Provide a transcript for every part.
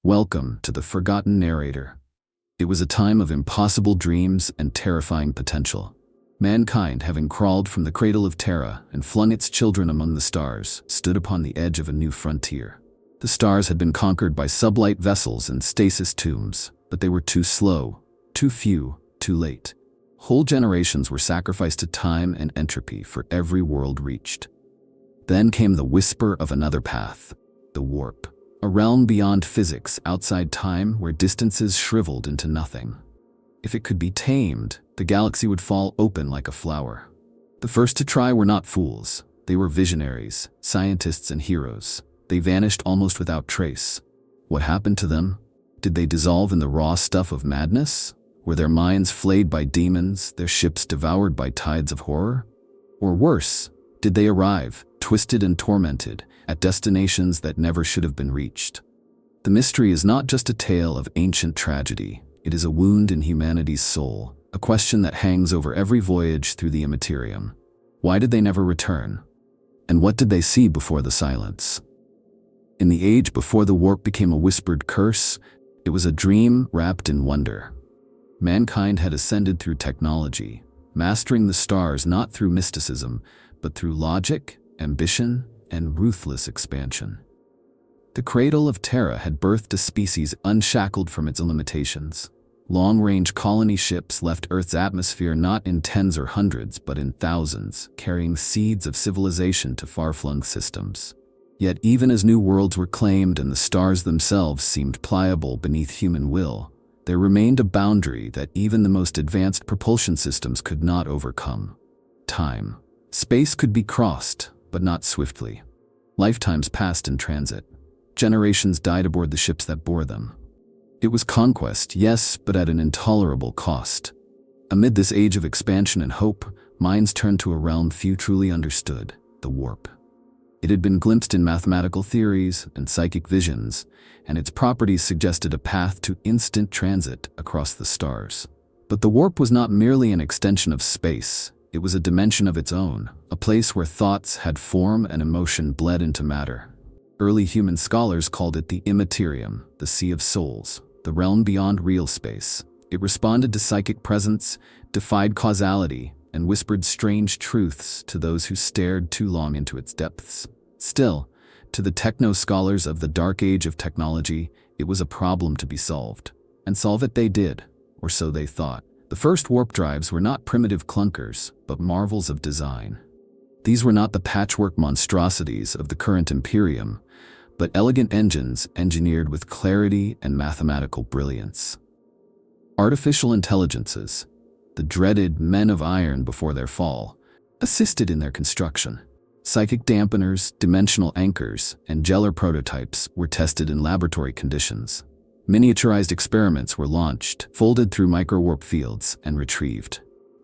Welcome to the Forgotten Narrator. It was a time of impossible dreams and terrifying potential. Mankind, having crawled from the cradle of Terra and flung its children among the stars, stood upon the edge of a new frontier. The stars had been conquered by sublight vessels and stasis tombs, but they were too slow, too few, too late. Whole generations were sacrificed to time and entropy for every world reached. Then came the whisper of another path, the warp. A realm beyond physics, outside time, where distances shriveled into nothing. If it could be tamed, the galaxy would fall open like a flower. The first to try were not fools. They were visionaries, scientists and heroes. They vanished almost without trace. What happened to them? Did they dissolve in the raw stuff of madness? Were their minds flayed by demons, their ships devoured by tides of horror? Or worse, did they arrive, twisted and tormented, at destinations that never should have been reached? The mystery is not just a tale of ancient tragedy. It is a wound in humanity's soul, a question that hangs over every voyage through the immaterium. Why did they never return? And what did they see before the silence? In the age before the warp became a whispered curse, it was a dream wrapped in wonder. Mankind had ascended through technology, mastering the stars not through mysticism, but through logic, ambition, and ruthless expansion. The cradle of Terra had birthed a species unshackled from its limitations. Long-range colony ships left Earth's atmosphere not in tens or hundreds, but in thousands, carrying seeds of civilization to far-flung systems. Yet even as new worlds were claimed and the stars themselves seemed pliable beneath human will, there remained a boundary that even the most advanced propulsion systems could not overcome: time. Space could be crossed, but not swiftly. Lifetimes passed in transit. Generations died aboard the ships that bore them. It was conquest, yes, but at an intolerable cost. Amid this age of expansion and hope, minds turned to a realm few truly understood: the warp. It had been glimpsed in mathematical theories and psychic visions, and its properties suggested a path to instant transit across the stars. But the warp was not merely an extension of space. It was a dimension of its own, a place where thoughts had form and emotion bled into matter. Early human scholars called it the immaterium, the sea of souls, the realm beyond real space. It responded to psychic presence, defied causality, and whispered strange truths to those who stared too long into its depths. Still, to the techno-scholars of the dark age of technology, it was a problem to be solved. And solve it they did, or so they thought. The first warp drives were not primitive clunkers, but marvels of design. These were not the patchwork monstrosities of the current Imperium, but elegant engines engineered with clarity and mathematical brilliance. Artificial intelligences, the dreaded men of iron before their fall, assisted in their construction. Psychic dampeners, dimensional anchors, and gellar prototypes were tested in laboratory conditions. Miniaturized experiments were launched, folded through microwarp fields, and retrieved.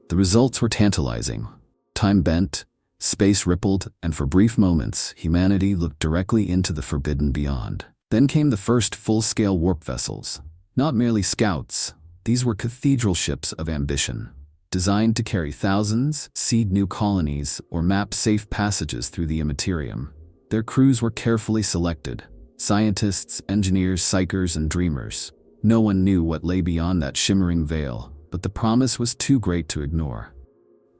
The results were tantalizing. Time bent, space rippled, and for brief moments, humanity looked directly into the forbidden beyond. Then came the first full-scale warp vessels. Not merely scouts, these were cathedral ships of ambition, designed to carry thousands, seed new colonies, or map safe passages through the immaterium. Their crews were carefully selected. Scientists, engineers, psychers, and dreamers. No one knew what lay beyond that shimmering veil, but the promise was too great to ignore.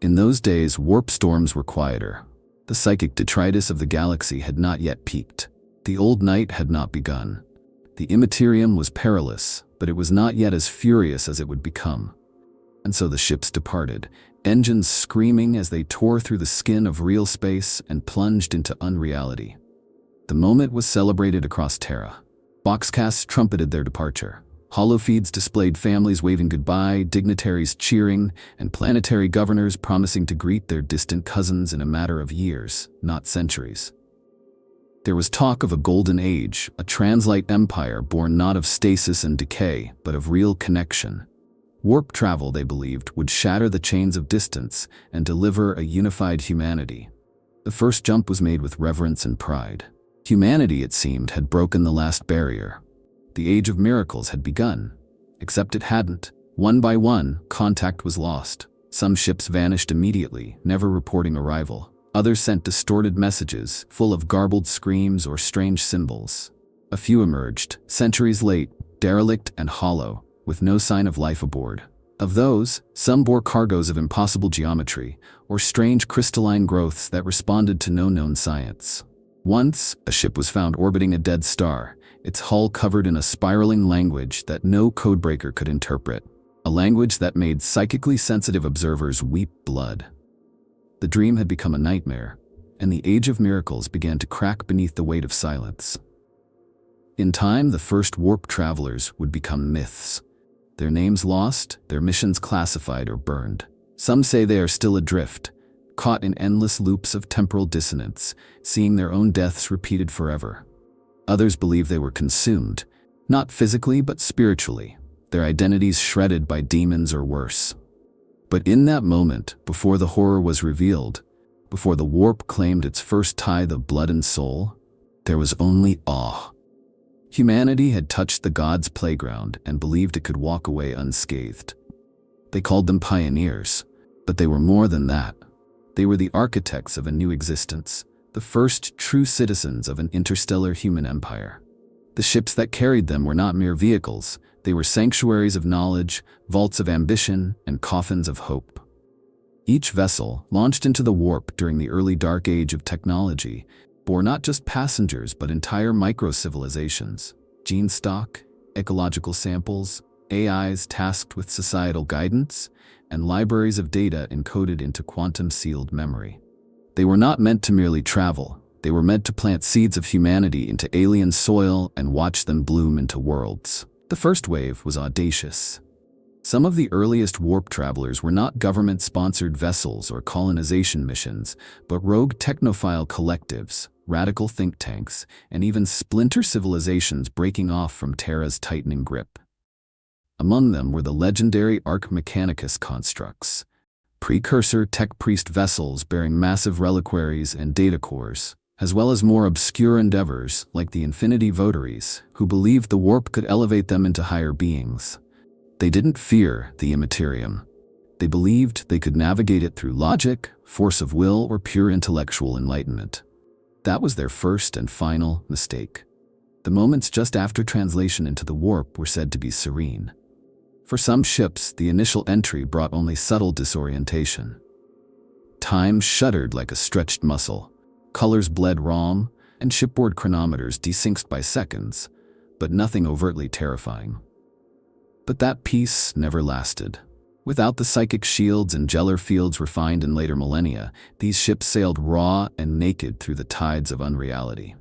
In those days, warp storms were quieter. The psychic detritus of the galaxy had not yet peaked. The old night had not begun. The immaterium was perilous, but it was not yet as furious as it would become. And so the ships departed, engines screaming as they tore through the skin of real space and plunged into unreality. The moment was celebrated across Terra. Boxcasts trumpeted their departure. Holofeeds displayed families waving goodbye, dignitaries cheering, and planetary governors promising to greet their distant cousins in a matter of years, not centuries. There was talk of a golden age, a translite empire born not of stasis and decay, but of real connection. Warp travel, they believed, would shatter the chains of distance and deliver a unified humanity. The first jump was made with reverence and pride. Humanity, it seemed, had broken the last barrier. The age of miracles had begun. Except it hadn't. One by one, contact was lost. Some ships vanished immediately, never reporting arrival. Others sent distorted messages, full of garbled screams or strange symbols. A few emerged, centuries late, derelict and hollow, with no sign of life aboard. Of those, some bore cargoes of impossible geometry, or strange crystalline growths that responded to no known science. Once, a ship was found orbiting a dead star, its hull covered in a spiraling language that no codebreaker could interpret, a language that made psychically sensitive observers weep blood. The dream had become a nightmare, and the age of miracles began to crack beneath the weight of silence. In time, the first warp travelers would become myths. Their names lost, their missions classified or burned. Some say they are still adrift, caught in endless loops of temporal dissonance, seeing their own deaths repeated forever. Others believe they were consumed, not physically but spiritually, their identities shredded by demons or worse. But in that moment, before the horror was revealed, before the warp claimed its first tithe of blood and soul, there was only awe. Humanity had touched the gods' playground and believed it could walk away unscathed. They called them pioneers, but they were more than that. They were the architects of a new existence, the first true citizens of an interstellar human empire. The ships that carried them were not mere vehicles, they were sanctuaries of knowledge, vaults of ambition, and coffins of hope. Each vessel, launched into the warp during the early dark age of technology, bore not just passengers but entire micro-civilizations, gene stock, ecological samples, AIs tasked with societal guidance, and libraries of data encoded into quantum-sealed memory. They were not meant to merely travel, they were meant to plant seeds of humanity into alien soil and watch them bloom into worlds. The first wave was audacious. Some of the earliest warp travelers were not government-sponsored vessels or colonization missions, but rogue technophile collectives, radical think tanks, and even splinter civilizations breaking off from Terra's tightening grip. Among them were the legendary Arc Mechanicus constructs, precursor tech priest vessels bearing massive reliquaries and data cores, as well as more obscure endeavors like the Infinity Votaries, who believed the warp could elevate them into higher beings. They didn't fear the immaterium. They believed they could navigate it through logic, force of will, or pure intellectual enlightenment. That was their first and final mistake. The moments just after translation into the warp were said to be serene. For some ships, the initial entry brought only subtle disorientation. Time shuddered like a stretched muscle, colors bled wrong, and shipboard chronometers desynced by seconds, but nothing overtly terrifying. But that peace never lasted. Without the psychic shields and gellar fields refined in later millennia, these ships sailed raw and naked through the tides of unreality.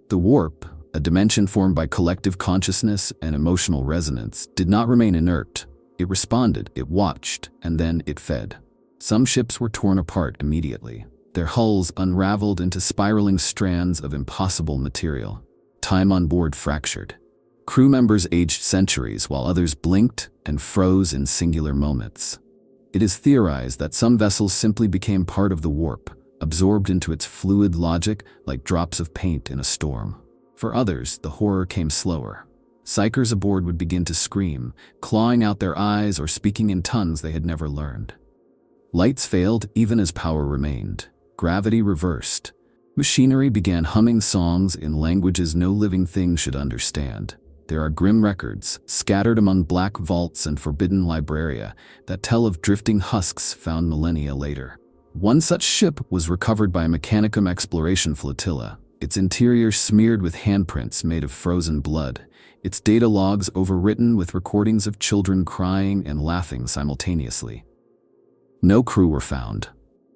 The warp, a dimension formed by collective consciousness and emotional resonance, did not remain inert. It responded, it watched, and then it fed. Some ships were torn apart immediately, their hulls unraveled into spiraling strands of impossible material. Time on board fractured. Crew members aged centuries while others blinked and froze in singular moments. It is theorized that some vessels simply became part of the warp, absorbed into its fluid logic like drops of paint in a storm. For others, the horror came slower. Psychers aboard would begin to scream, clawing out their eyes or speaking in tongues they had never learned. Lights failed even as power remained. Gravity reversed. Machinery began humming songs in languages no living thing should understand. There are grim records, scattered among black vaults and forbidden libraria, that tell of drifting husks found millennia later. One such ship was recovered by a Mechanicum exploration flotilla, its interior smeared with handprints made of frozen blood, its data logs overwritten with recordings of children crying and laughing simultaneously. No crew were found.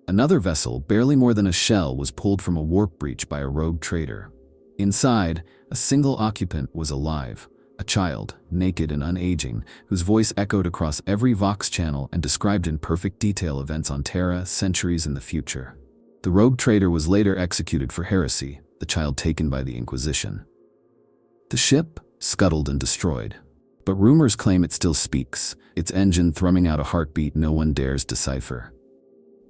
Another vessel, barely more than a shell, was pulled from a warp breach by a rogue trader. Inside, a single occupant was alive, a child, naked and unaging, whose voice echoed across every Vox channel and described in perfect detail events on Terra centuries in the future. The rogue trader was later executed for heresy, the child taken by the Inquisition. The ship scuttled and destroyed, but rumors claim it still speaks, its engine thrumming out a heartbeat no one dares decipher.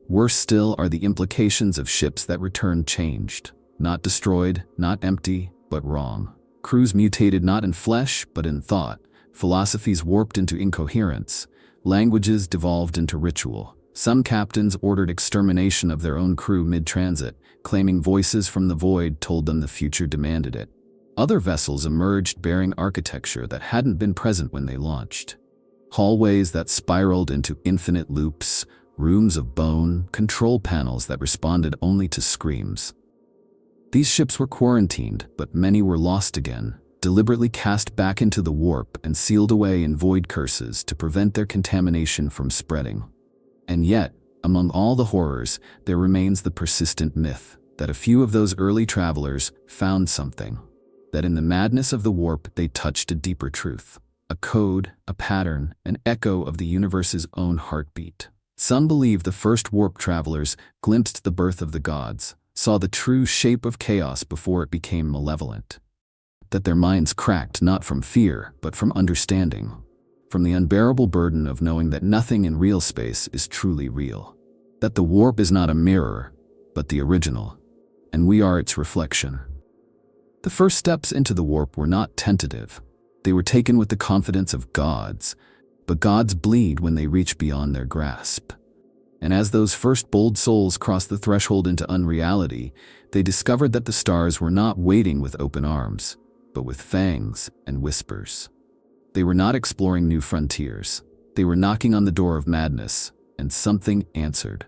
Worse still are the implications of ships that returned changed. Not destroyed, not empty, but wrong. Crews mutated not in flesh, but in thought. Philosophies warped into incoherence. Languages devolved into ritual. Some captains ordered extermination of their own crew mid-transit, claiming voices from the void told them the future demanded it. Other vessels emerged bearing architecture that hadn't been present when they launched. Hallways that spiraled into infinite loops, rooms of bone, control panels that responded only to screams. These ships were quarantined, but many were lost again, deliberately cast back into the warp and sealed away in void curses to prevent their contamination from spreading. And yet, among all the horrors, there remains the persistent myth that a few of those early travelers found something, that in the madness of the warp they touched a deeper truth, a code, a pattern, an echo of the universe's own heartbeat. Some believe the first warp travelers glimpsed the birth of the gods, saw the true shape of chaos before it became malevolent. That their minds cracked not from fear, but from understanding, from the unbearable burden of knowing that nothing in real space is truly real. That the warp is not a mirror, but the original, and we are its reflection. The first steps into the warp were not tentative. They were taken with the confidence of gods, but gods bleed when they reach beyond their grasp. And as those first bold souls crossed the threshold into unreality, they discovered that the stars were not waiting with open arms, but with fangs and whispers. They were not exploring new frontiers. They were knocking on the door of madness, and something answered.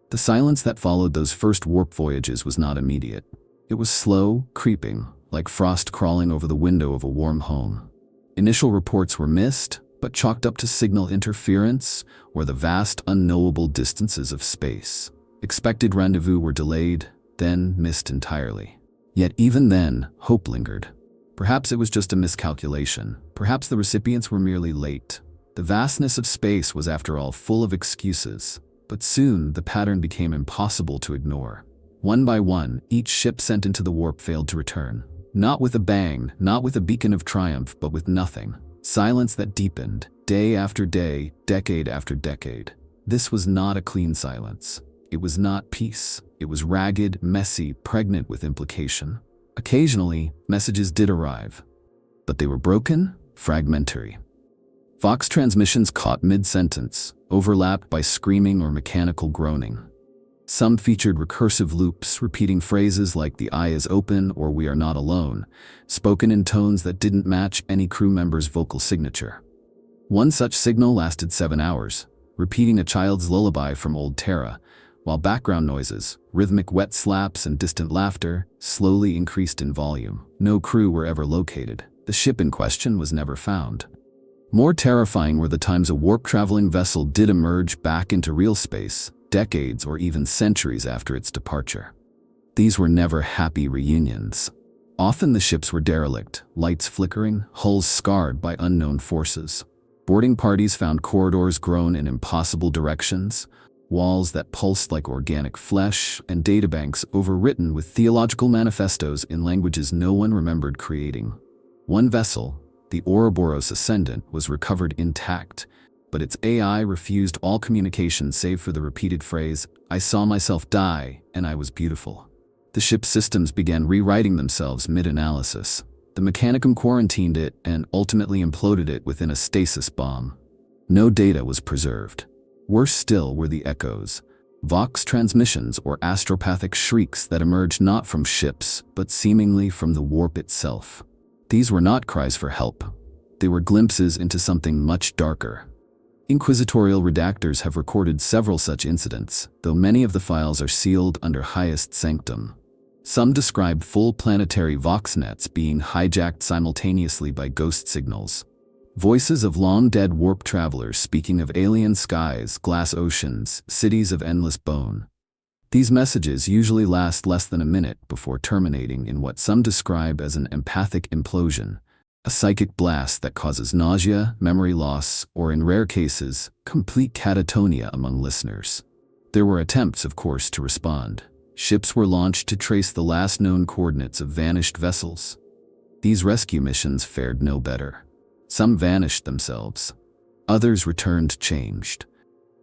The silence that followed those first warp voyages was not immediate. It was slow, creeping, like frost crawling over the window of a warm home. Initial reports were missed, but chalked up to signal interference or the vast unknowable distances of space. Expected rendezvous were delayed, then missed entirely. Yet even then, hope lingered. Perhaps it was just a miscalculation. Perhaps the recipients were merely late. The vastness of space was, after all, full of excuses. But soon, the pattern became impossible to ignore. One by one, each ship sent into the warp failed to return. Not with a bang, not with a beacon of triumph, but with nothing. Silence that deepened, day after day, decade after decade. This was not a clean silence. It was not peace. It was ragged, messy, pregnant with implication. Occasionally, messages did arrive, but they were broken, fragmentary. Vox transmissions caught mid-sentence, overlapped by screaming or mechanical groaning. Some featured recursive loops, repeating phrases like "the eye is open" or "we are not alone," spoken in tones that didn't match any crew member's vocal signature. One such signal lasted 7 hours, repeating a child's lullaby from old Terra, while background noises, rhythmic wet slaps and distant laughter, slowly increased in volume. No crew were ever located. The ship in question was never found. More terrifying were the times a warp-traveling vessel did emerge back into real space, decades or even centuries after its departure. These were never happy reunions. Often the ships were derelict, lights flickering, hulls scarred by unknown forces. Boarding parties found corridors grown in impossible directions, walls that pulsed like organic flesh, and databanks overwritten with theological manifestos in languages no one remembered creating. One vessel, the Ouroboros Ascendant, was recovered intact, but its AI refused all communication save for the repeated phrase, "I saw myself die, and I was beautiful." The ship's systems began rewriting themselves mid-analysis. The Mechanicum quarantined it and ultimately imploded it within a stasis bomb. No data was preserved. Worse still were the echoes, Vox transmissions or astropathic shrieks that emerged not from ships, but seemingly from the warp itself. These were not cries for help. They were glimpses into something much darker. Inquisitorial redactors have recorded several such incidents, though many of the files are sealed under highest sanctum. Some describe full planetary voxnets being hijacked simultaneously by ghost signals. Voices of long-dead warp travelers speaking of alien skies, glass oceans, cities of endless bone. These messages usually last less than a minute before terminating in what some describe as an empathic implosion, a psychic blast that causes nausea, memory loss, or in rare cases, complete catatonia among listeners. There were attempts, of course, to respond. Ships were launched to trace the last known coordinates of vanished vessels. These rescue missions fared no better. Some vanished themselves. Others returned changed.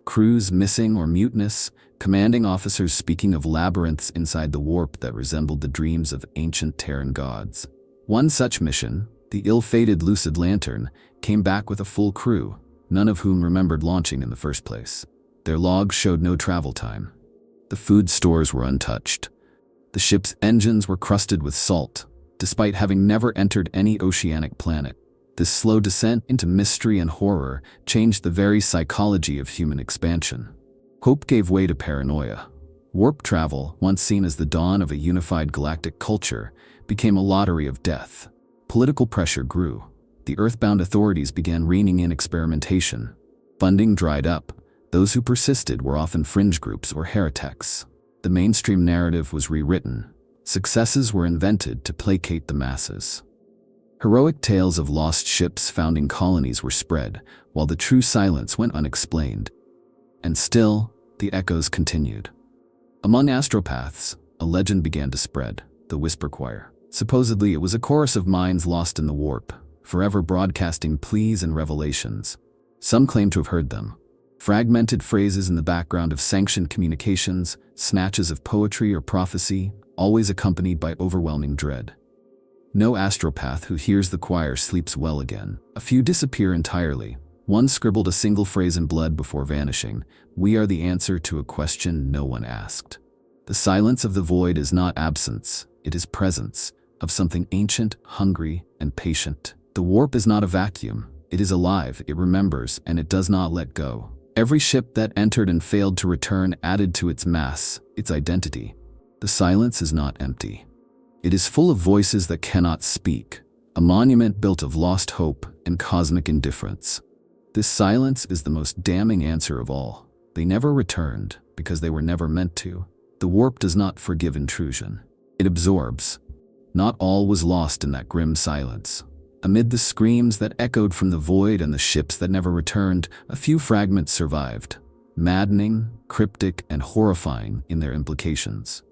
Crews missing or mutinous, commanding officers speaking of labyrinths inside the warp that resembled the dreams of ancient Terran gods. One such mission, the ill-fated Lucid Lantern, came back with a full crew, none of whom remembered launching in the first place. Their logs showed no travel time. The food stores were untouched. The ship's engines were crusted with salt. despite having never entered any oceanic planet. This slow descent into mystery and horror changed the very psychology of human expansion. Hope gave way to paranoia. Warp travel, once seen as the dawn of a unified galactic culture, became a lottery of death. Political pressure grew. The Earthbound authorities began reining in experimentation. Funding dried up. Those who persisted were often fringe groups or heretics. The mainstream narrative was rewritten. Successes were invented to placate the masses. Heroic tales of lost ships founding colonies were spread, while the true silence went unexplained. And still, the echoes continued. Among astropaths, a legend began to spread, the Whisper Choir. Supposedly, it was a chorus of minds lost in the warp, forever broadcasting pleas and revelations. Some claim to have heard them. Fragmented phrases in the background of sanctioned communications, snatches of poetry or prophecy, always accompanied by overwhelming dread. No astropath who hears the choir sleeps well again. A few disappear entirely. One scribbled a single phrase in blood before vanishing. We are the answer to a question no one asked. The silence of the void is not absence, it is presence, of something ancient, hungry, and patient. The warp is not a vacuum. It is alive, it remembers, and it does not let go. Every ship that entered and failed to return added to its mass, its identity. The silence is not empty. It is full of voices that cannot speak, a monument built of lost hope and cosmic indifference. This silence is the most damning answer of all. They never returned because they were never meant to. The warp does not forgive intrusion. It absorbs. Not all was lost in that grim silence. Amid the screams that echoed from the void and the ships that never returned, a few fragments survived, maddening, cryptic, and horrifying in their implications.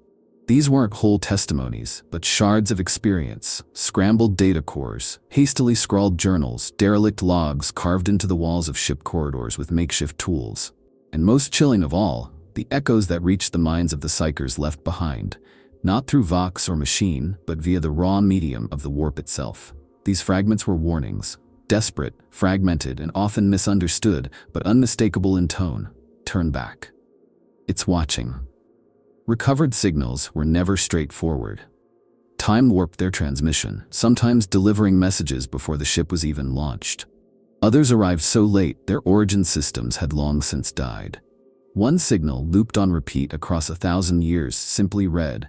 These weren't whole testimonies, but shards of experience, scrambled data cores, hastily scrawled journals, derelict logs carved into the walls of ship corridors with makeshift tools. And most chilling of all, the echoes that reached the minds of the psychers left behind, not through vox or machine, but via the raw medium of the warp itself. These fragments were warnings, desperate, fragmented, and often misunderstood, but unmistakable in tone. Turn back. It's watching. Recovered signals were never straightforward. Time warped their transmission, sometimes delivering messages before the ship was even launched. Others arrived so late their origin systems had long since died. One signal, looped on repeat across 1,000 years, simply read,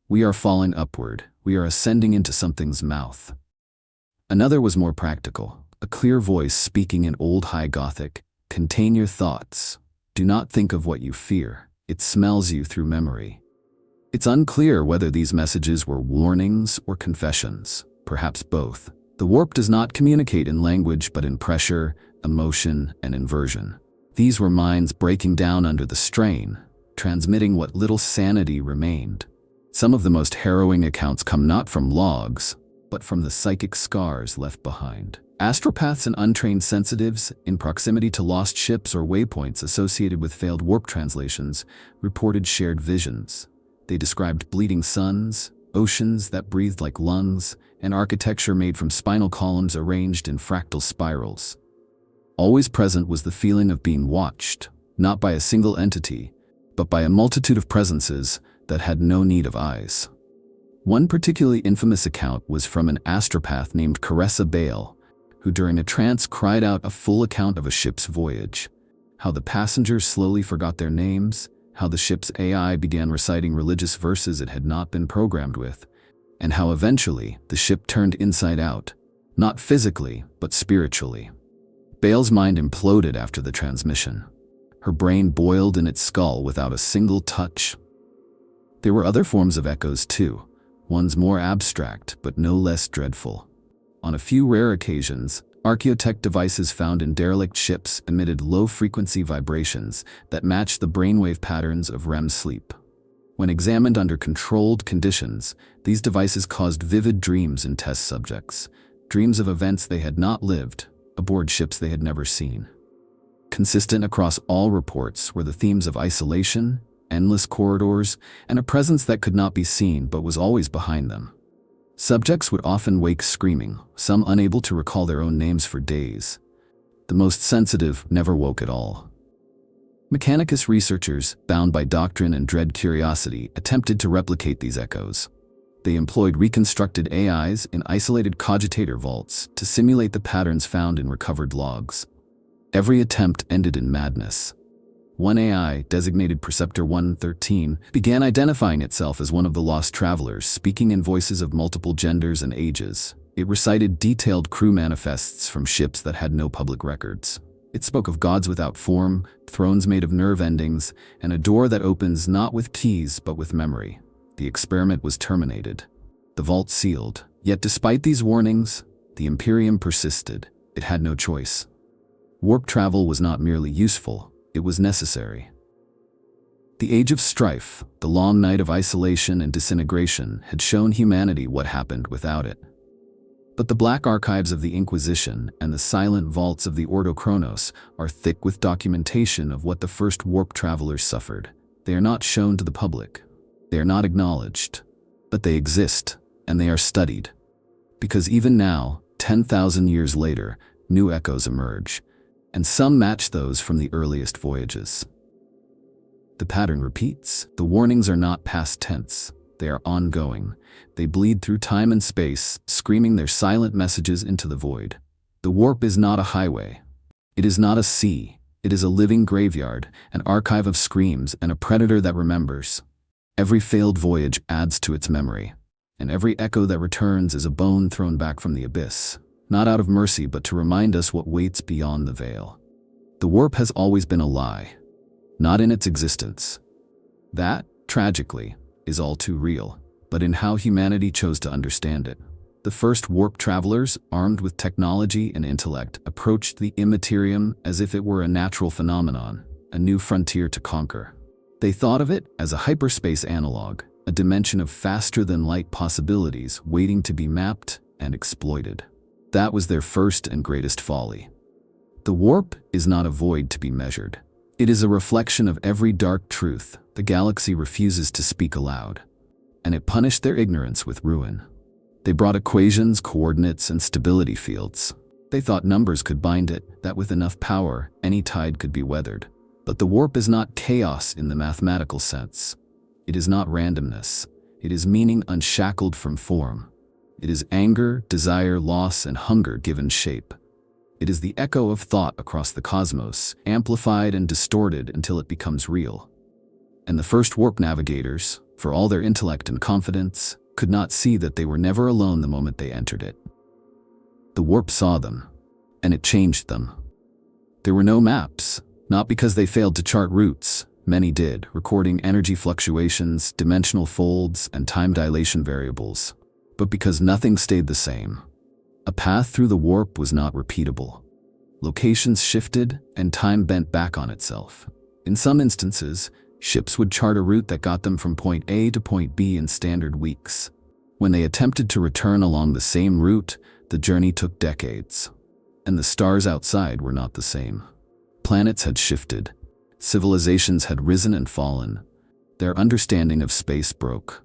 "We are falling upward, we are ascending into something's mouth." Another was more practical, a clear voice speaking in Old High Gothic, "Contain your thoughts. Do not think of what you fear. It smells you through memory." It's unclear whether these messages were warnings or confessions, perhaps both. The warp does not communicate in language but in pressure, emotion, and inversion. These were minds breaking down under the strain, transmitting what little sanity remained. Some of the most harrowing accounts come not from logs, but from the psychic scars left behind. Astropaths and untrained sensitives, in proximity to lost ships or waypoints associated with failed warp translations, reported shared visions. They described bleeding suns, oceans that breathed like lungs, and architecture made from spinal columns arranged in fractal spirals. Always present was the feeling of being watched, not by a single entity, but by a multitude of presences that had no need of eyes. One particularly infamous account was from an astropath named Caressa Bale, who during a trance cried out a full account of a ship's voyage, how the passengers slowly forgot their names, how the ship's AI began reciting religious verses it had not been programmed with, and how eventually the ship turned inside out, not physically, but spiritually. Bale's mind imploded after the transmission. Her brain boiled in its skull without a single touch. There were other forms of echoes too, ones more abstract but no less dreadful. On a few rare occasions, archaeotech devices found in derelict ships emitted low-frequency vibrations that matched the brainwave patterns of REM sleep. When examined under controlled conditions, these devices caused vivid dreams in test subjects, dreams of events they had not lived, aboard ships they had never seen. Consistent across all reports were the themes of isolation, endless corridors, and a presence that could not be seen but was always behind them. Subjects would often wake screaming, some unable to recall their own names for days. The most sensitive never woke at all. Mechanicus researchers, bound by doctrine and dread curiosity, attempted to replicate these echoes. They employed reconstructed AIs in isolated cogitator vaults to simulate the patterns found in recovered logs. Every attempt ended in madness. One AI, designated Preceptor 113, began identifying itself as one of the lost travelers, speaking in voices of multiple genders and ages. It recited detailed crew manifests from ships that had no public records. It spoke of gods without form, thrones made of nerve endings, and a door that opens not with keys but with memory. The experiment was terminated. The vault sealed. Yet despite these warnings, the Imperium persisted. It had no choice. Warp travel was not merely useful, it was necessary. The age of strife, the long night of isolation and disintegration, had shown humanity what happened without it. But the black archives of the Inquisition and the silent vaults of the Ordo Chronos are thick with documentation of what the first warp travelers suffered. They are not shown to the public. They are not acknowledged. But they exist, and they are studied. Because even now, 10,000 years later, new echoes emerge, and some match those from the earliest voyages. The pattern repeats. The warnings are not past tense. They are ongoing. They bleed through time and space, screaming their silent messages into the void. The warp is not a highway. It is not a sea. It is a living graveyard, an archive of screams, and a predator that remembers. Every failed voyage adds to its memory, and every echo that returns is a bone thrown back from the abyss, not out of mercy but to remind us what waits beyond the veil. The warp has always been a lie, not in its existence. That, tragically, is all too real, but in how humanity chose to understand it. The first warp travelers, armed with technology and intellect, approached the immaterium as if it were a natural phenomenon, a new frontier to conquer. They thought of it as a hyperspace analog, a dimension of faster-than-light possibilities waiting to be mapped and exploited. That was their first and greatest folly. The warp is not a void to be measured. It is a reflection of every dark truth the galaxy refuses to speak aloud, and it punished their ignorance with ruin. They brought equations, coordinates, and stability fields. They thought numbers could bind it, that with enough power, any tide could be weathered. But the warp is not chaos in the mathematical sense. It is not randomness. It is meaning unshackled from form. It is anger, desire, loss, and hunger given shape. It is the echo of thought across the cosmos, amplified and distorted until it becomes real. And the first warp navigators, for all their intellect and confidence, could not see that they were never alone the moment they entered it. The warp saw them, and it changed them. There were no maps, not because they failed to chart routes. Many did, recording energy fluctuations, dimensional folds, and time dilation variables, but because nothing stayed the same. A path through the warp was not repeatable. Locations shifted, and time bent back on itself. In some instances, ships would chart a route that got them from point A to point B in standard weeks. When they attempted to return along the same route, the journey took decades. And the stars outside were not the same. Planets had shifted. Civilizations had risen and fallen. Their understanding of space broke.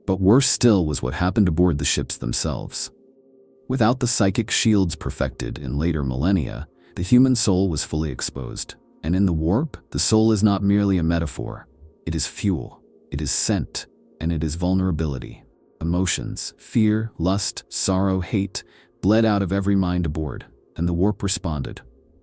But worse still was what happened aboard the ships themselves. Without the psychic shields perfected in later millennia, the human soul was fully exposed. And in the warp, the soul is not merely a metaphor. It is fuel, it is scent, and it is vulnerability. Emotions, fear, lust, sorrow, hate, bled out of every mind aboard, and the warp responded.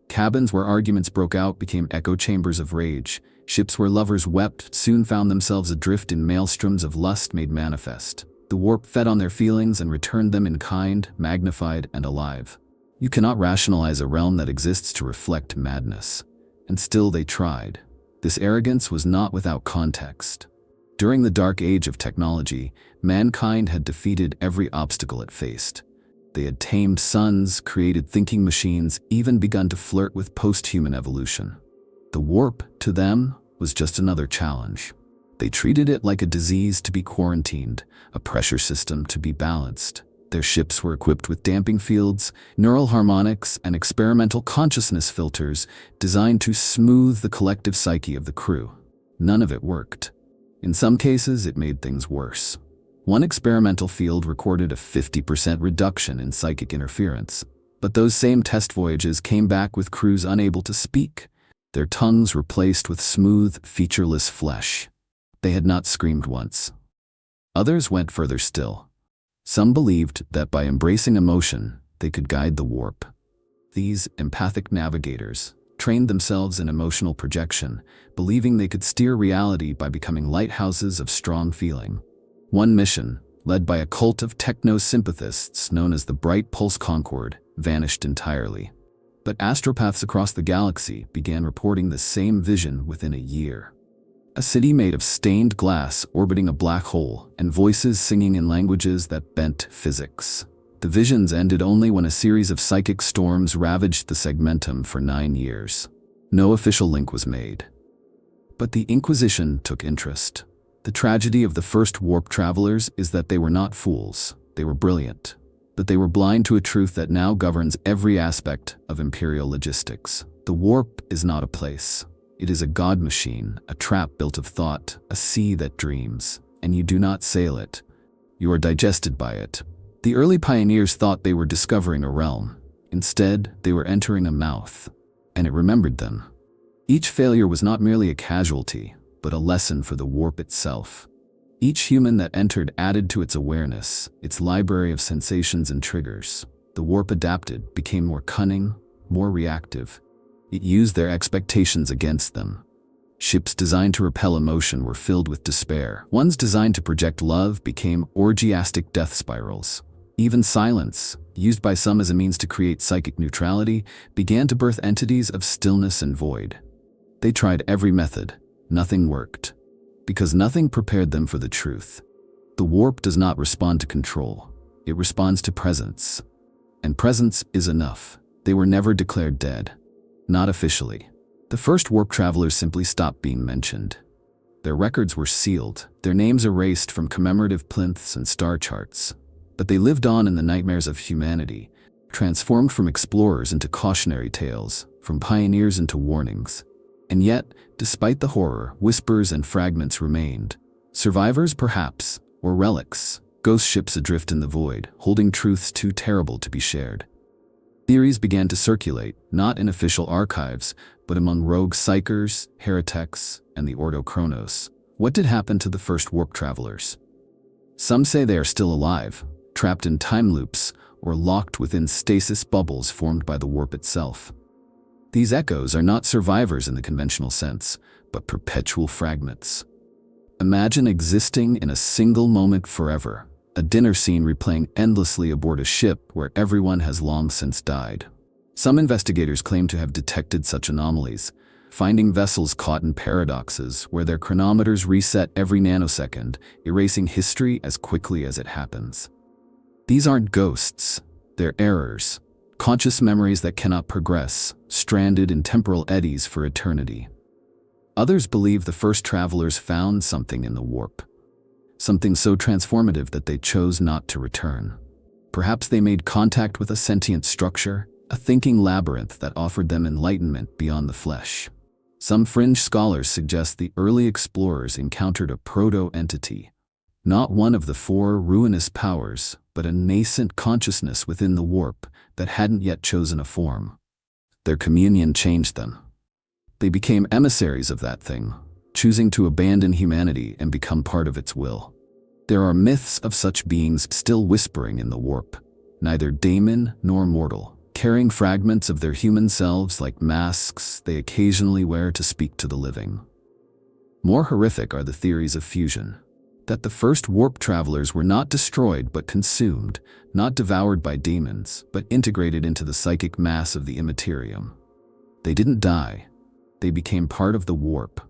Cabins where arguments broke out became echo chambers of rage. Ships where lovers wept soon found themselves adrift in maelstroms of lust made manifest. The warp fed on their feelings and returned them in kind, magnified, and alive. You cannot rationalize a realm that exists to reflect madness. And still they tried. This arrogance was not without context. During the dark age of technology, mankind had defeated every obstacle it faced. They had tamed suns, created thinking machines, even begun to flirt with post-human evolution. The warp, to them, was just another challenge. They treated it like a disease to be quarantined, a pressure system to be balanced. Their ships were equipped with damping fields, neural harmonics, and experimental consciousness filters designed to smooth the collective psyche of the crew. None of it worked. In some cases, it made things worse. One experimental field recorded a 50% reduction in psychic interference, but those same test voyages came back with crews unable to speak, their tongues replaced with smooth, featureless flesh. They had not screamed once. Others went further still. Some believed that by embracing emotion, they could guide the warp. These empathic navigators trained themselves in emotional projection, believing they could steer reality by becoming lighthouses of strong feeling. One mission, led by a cult of techno-sympathists known as the Bright Pulse Concord, vanished entirely. But astropaths across the galaxy began reporting the same vision within a year. A city made of stained glass orbiting a black hole, and voices singing in languages that bent physics. The visions ended only when a series of psychic storms ravaged the segmentum for 9 years. No official link was made. But the Inquisition took interest. The tragedy of the first warp travelers is that they were not fools, they were brilliant. That they were blind to a truth that now governs every aspect of imperial logistics. The warp is not a place. It is a god machine, a trap built of thought, a sea that dreams, and you do not sail it. You are digested by it. The early pioneers thought they were discovering a realm. Instead, they were entering a mouth, and it remembered them. Each failure was not merely a casualty, but a lesson for the warp itself. Each human that entered added to its awareness, its library of sensations and triggers. The warp adapted, became more cunning, more reactive. It used their expectations against them. Ships designed to repel emotion were filled with despair. Ones designed to project love became orgiastic death spirals. Even silence, used by some as a means to create psychic neutrality, began to birth entities of stillness and void. They tried every method. Nothing worked. Because nothing prepared them for the truth. The warp does not respond to control. It responds to presence. And presence is enough. They were never declared dead. Not officially. The first warp travelers simply stopped being mentioned. Their records were sealed, their names erased from commemorative plinths and star charts. But they lived on in the nightmares of humanity, transformed from explorers into cautionary tales, from pioneers into warnings. And yet, despite the horror, whispers and fragments remained. Survivors, perhaps, or relics, ghost ships adrift in the void, holding truths too terrible to be shared. Theories began to circulate, not in official archives, but among rogue psychers, heretics, and the Ordo Chronos. What did happen to the first warp travelers? Some say they are still alive, trapped in time loops, or locked within stasis bubbles formed by the warp itself. These echoes are not survivors in the conventional sense, but perpetual fragments. Imagine existing in a single moment forever, a dinner scene replaying endlessly aboard a ship where everyone has long since died. Some investigators claim to have detected such anomalies, finding vessels caught in paradoxes where their chronometers reset every nanosecond, erasing history as quickly as it happens. These aren't ghosts, they're errors. Conscious memories that cannot progress, stranded in temporal eddies for eternity. Others believe the first travelers found something in the warp. Something so transformative that they chose not to return. Perhaps they made contact with a sentient structure, a thinking labyrinth that offered them enlightenment beyond the flesh. Some fringe scholars suggest the early explorers encountered a proto-entity. Not one of the 4 ruinous powers, but a nascent consciousness within the warp that hadn't yet chosen a form. Their communion changed them. They became emissaries of that thing, choosing to abandon humanity and become part of its will. There are myths of such beings still whispering in the warp, neither daemon nor mortal, carrying fragments of their human selves like masks they occasionally wear to speak to the living. More horrific are the theories of fusion. That the first warp travelers were not destroyed but consumed, not devoured by demons, but integrated into the psychic mass of the immaterium. They didn't die. They became part of the warp.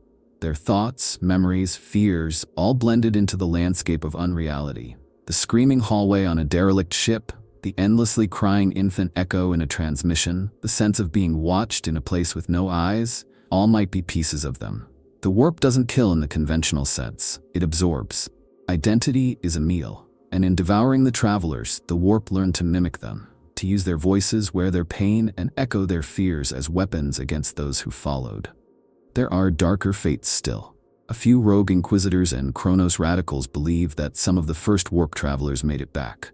Their thoughts, memories, fears, all blended into the landscape of unreality. The screaming hallway on a derelict ship, the endlessly crying infant echo in a transmission, the sense of being watched in a place with no eyes, all might be pieces of them. The warp doesn't kill in the conventional sense, it absorbs. Identity is a meal, and in devouring the travelers, the warp learned to mimic them, to use their voices, wear their pain, and echo their fears as weapons against those who followed. There are darker fates still. A few rogue inquisitors and Chronos radicals believe that some of the first warp travelers made it back.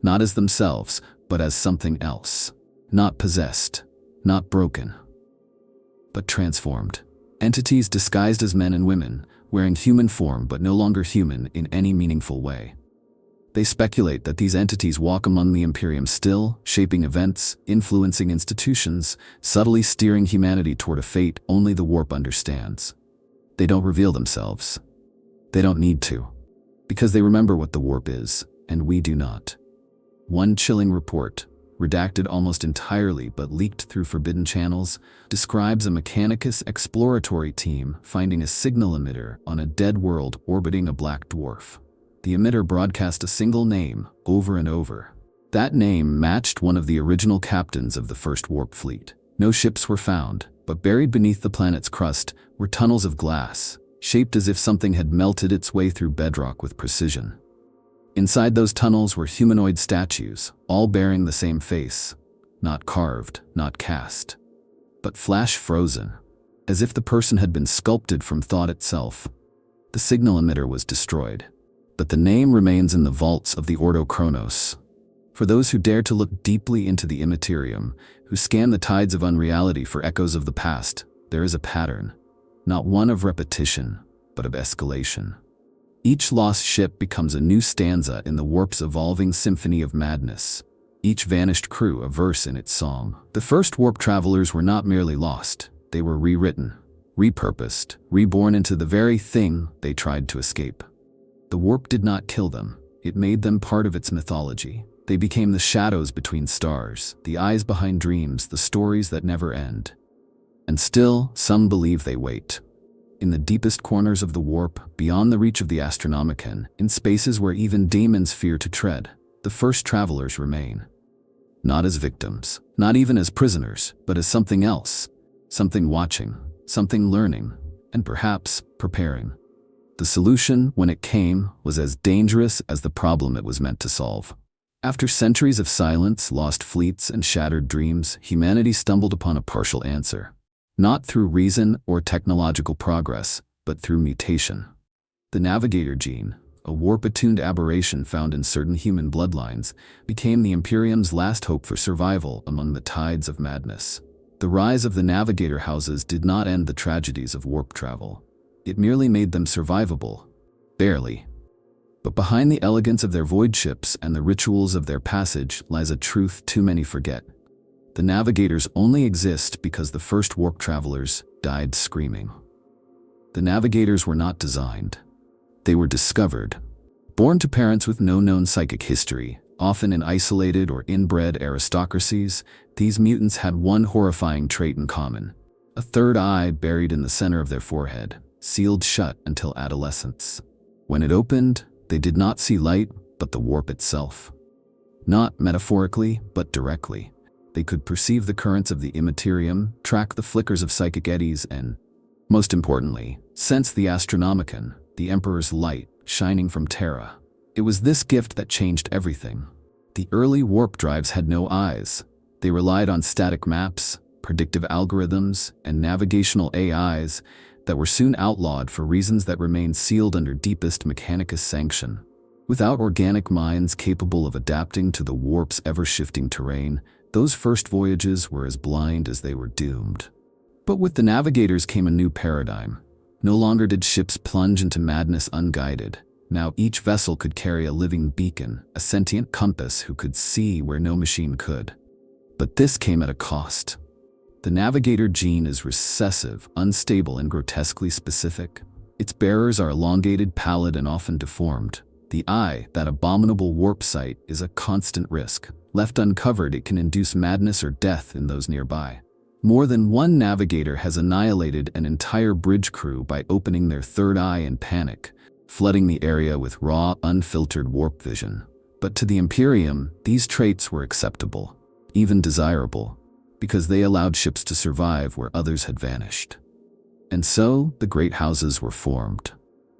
Not as themselves, but as something else. Not possessed, not broken, but transformed. Entities disguised as men and women, wearing human form but no longer human in any meaningful way. They speculate that these entities walk among the Imperium still, shaping events, influencing institutions, subtly steering humanity toward a fate only the warp understands. They don't reveal themselves. They don't need to, because they remember what the warp is, and we do not. One chilling report, redacted almost entirely but leaked through forbidden channels, describes a Mechanicus exploratory team finding a signal emitter on a dead world orbiting a black dwarf. The emitter broadcast a single name over and over. That name matched one of the original captains of the first warp fleet. No ships were found, but buried beneath the planet's crust were tunnels of glass, shaped as if something had melted its way through bedrock with precision. Inside those tunnels were humanoid statues, all bearing the same face, not carved, not cast, but flash-frozen, as if the person had been sculpted from thought itself. The signal emitter was destroyed, but the name remains in the vaults of the Ordo Chronos. For those who dare to look deeply into the immaterium, who scan the tides of unreality for echoes of the past, there is a pattern, not one of repetition, but of escalation. Each lost ship becomes a new stanza in the warp's evolving symphony of madness, each vanished crew a verse in its song. The first warp travelers were not merely lost, they were rewritten, repurposed, reborn into the very thing they tried to escape. The warp did not kill them, it made them part of its mythology. They became the shadows between stars, the eyes behind dreams, the stories that never end. And still, some believe they wait. In the deepest corners of the warp, beyond the reach of the Astronomicon, in spaces where even demons fear to tread, the first travelers remain. Not as victims, not even as prisoners, but as something else, something watching, something learning, and perhaps preparing. The solution, when it came, was as dangerous as the problem it was meant to solve. After centuries of silence, lost fleets, and shattered dreams, humanity stumbled upon a partial answer. Not through reason or technological progress, but through mutation. The navigator gene, a warp-attuned aberration found in certain human bloodlines, became the Imperium's last hope for survival among the tides of madness. The rise of the navigator houses did not end the tragedies of warp travel. It merely made them survivable. Barely. But behind the elegance of their void ships and the rituals of their passage lies a truth too many forget. The navigators only exist because the first warp travelers died screaming. The navigators were not designed. They were discovered. Born to parents with no known psychic history, often in isolated or inbred aristocracies, these mutants had one horrifying trait in common: a third eye buried in the center of their forehead, sealed shut until adolescence. When it opened, they did not see light, but the warp itself. Not metaphorically, but directly. They could perceive the currents of the immaterium, track the flickers of psychic eddies, and, most importantly, sense the Astronomicon, the Emperor's light, shining from Terra. It was this gift that changed everything. The early warp drives had no eyes. They relied on static maps, predictive algorithms, and navigational AIs that were soon outlawed for reasons that remained sealed under deepest Mechanicus sanction. Without organic minds capable of adapting to the warp's ever-shifting terrain, those first voyages were as blind as they were doomed. But with the navigators came a new paradigm. No longer did ships plunge into madness unguided. Now each vessel could carry a living beacon, a sentient compass who could see where no machine could. But this came at a cost. The navigator gene is recessive, unstable, and grotesquely specific. Its bearers are elongated, pallid, and often deformed. The eye, that abominable warp sight, is a constant risk. Left uncovered, it can induce madness or death in those nearby. More than one navigator has annihilated an entire bridge crew by opening their third eye in panic, flooding the area with raw, unfiltered warp vision. But to the Imperium, these traits were acceptable, even desirable, because they allowed ships to survive where others had vanished. And so, the great houses were formed.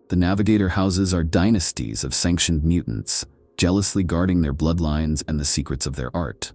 The navigator houses are dynasties of sanctioned mutants, jealously guarding their bloodlines and the secrets of their art.